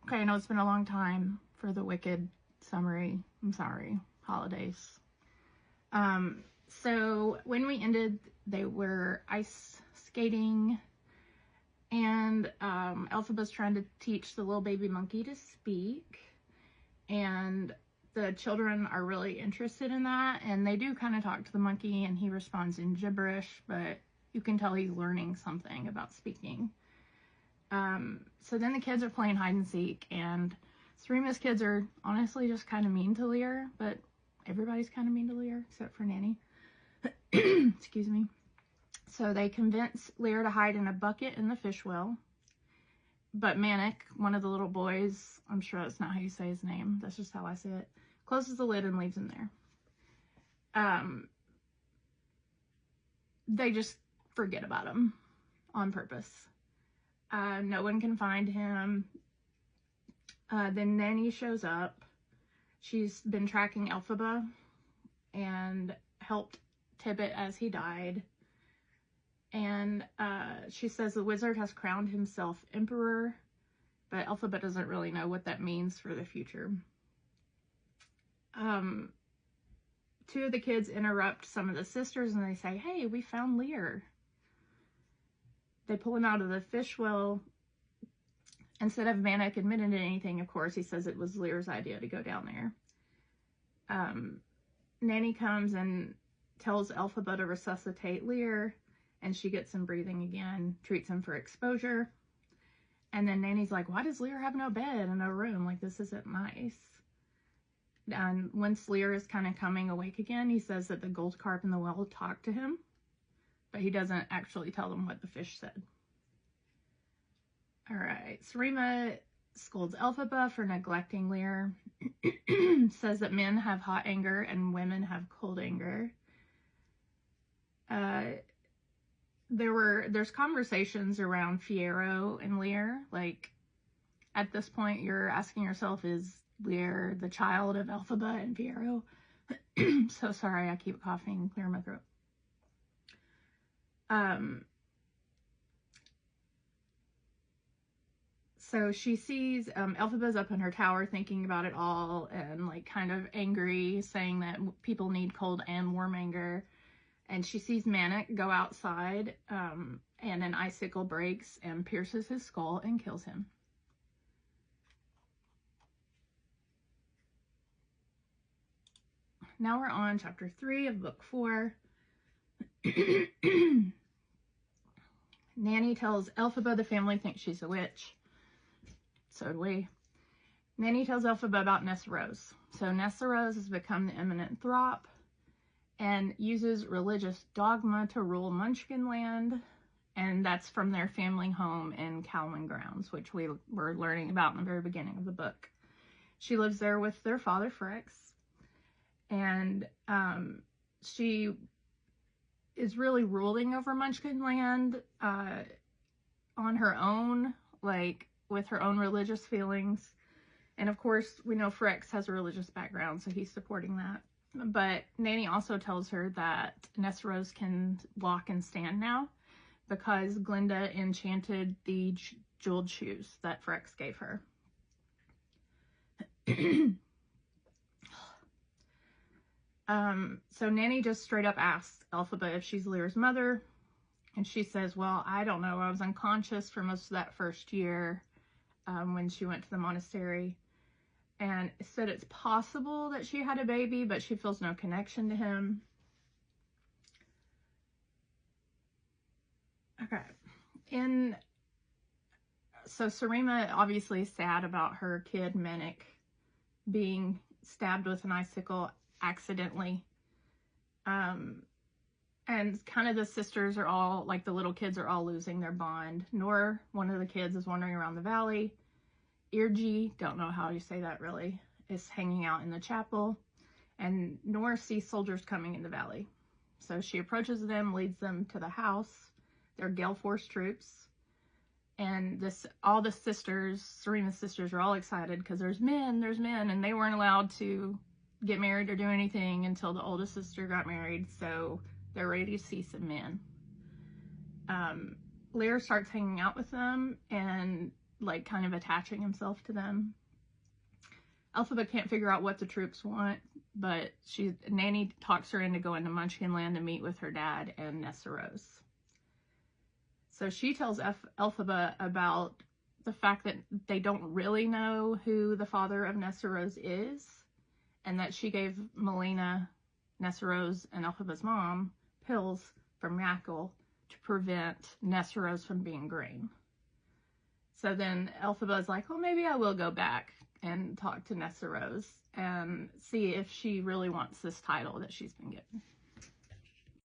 Okay, I know it's been a long time for the Wicked summary. I'm sorry. Holidays. So when we ended, they were ice skating, and Elphaba's trying to teach the little baby monkey to speak, and the children are really interested in that, and they do kind of talk to the monkey, and he responds in gibberish, but you can tell he's learning something about speaking. So then the kids are playing hide and seek, and Serena's kids are honestly just kind of mean to Lear, but everybody's kind of mean to Lear except for Nanny. Excuse me. So they convince Lear to hide in a bucket in the fish well, but Manic, one of the little boys, I'm sure that's not how you say his name, that's just how I say it, closes the lid and leaves him there. They just forget about him on purpose. No one can find him. Then Nanny shows up. She's been tracking Elphaba and helped Tibbet as he died. And she says the wizard has crowned himself emperor, but Elphaba doesn't really know what that means for the future. Two of the kids interrupt some of the sisters and they say, "Hey, we found Lear." They pull him out of the fish well. Instead of Manic admitting to anything, of course, he says it was Lear's idea to go down there. Nanny comes and tells Elphaba to resuscitate Lear, and she gets him breathing again, treats him for exposure. And then Nanny's like, "Why does Lear have no bed and no room? Like, this isn't nice." And once Lear is kind of coming awake again, he says that the gold carp in the well talked to him, but he doesn't actually tell them what the fish said. All right, Serena scolds Elphaba for neglecting Lear, says that men have hot anger and women have cold anger. There's conversations around Fiyero and Lear. Like, at this point, you're asking yourself, is Lear the child of Elphaba and Fiyero? So sorry, I keep coughing, clear my throat. So she sees Elphaba's up in her tower thinking about it all and like kind of angry, saying that people need cold and warm anger. And she sees Manic go outside and an icicle breaks and pierces his skull and kills him. Now we're on chapter 3 of book 4. Nanny tells Elphaba the family thinks she's a witch. So do we. Nanny tells Elphaba about Nessarose. So Nessarose has become the eminent Throp and uses religious dogma to rule Munchkin Land, and that's from their family home in Calwyn Grounds, which we were learning about in the very beginning of the book. She lives there with their father, Frex, and she is really ruling over Munchkin Land on her own, like with her own religious feelings. And of course, we know Frex has a religious background, so he's supporting that. But Nanny also tells her that Nessarose can walk and stand now because Glinda enchanted the jeweled shoes that Frex gave her. So Nanny just straight up asks Elphaba if she's Lear's mother, and she says, "Well, I don't know. I was unconscious for most of that first year when she went to the monastery." And said it's possible that she had a baby, but she feels no connection to him. Okay. So Serena obviously is sad about her kid Manic being stabbed with an icicle accidentally. And kind of the sisters are all, like the little kids are all losing their bond. Nor, one of the kids, is wandering around the valley. Irgi, don't know how you say that really, is hanging out in the chapel, and Nora sees soldiers coming in the valley. So she approaches them, leads them to the house. They're Gale Force troops, and all the sisters, Serena's sisters, are all excited because there's men, and they weren't allowed to get married or do anything until the oldest sister got married, so they're ready to see some men. Lear starts hanging out with them, and like kind of attaching himself to them. Elphaba can't figure out what the troops want, but Nanny talks her into going to Munchkin Land to meet with her dad and Nessarose. So she tells Elphaba about the fact that they don't really know who the father of Nessarose is, and that she gave Melina, Nessarose, and Elphaba's mom pills from Yackle to prevent Nessarose from being green. So then Elphaba's like, well, maybe I will go back and talk to Nessarose and see if she really wants this title that she's been given.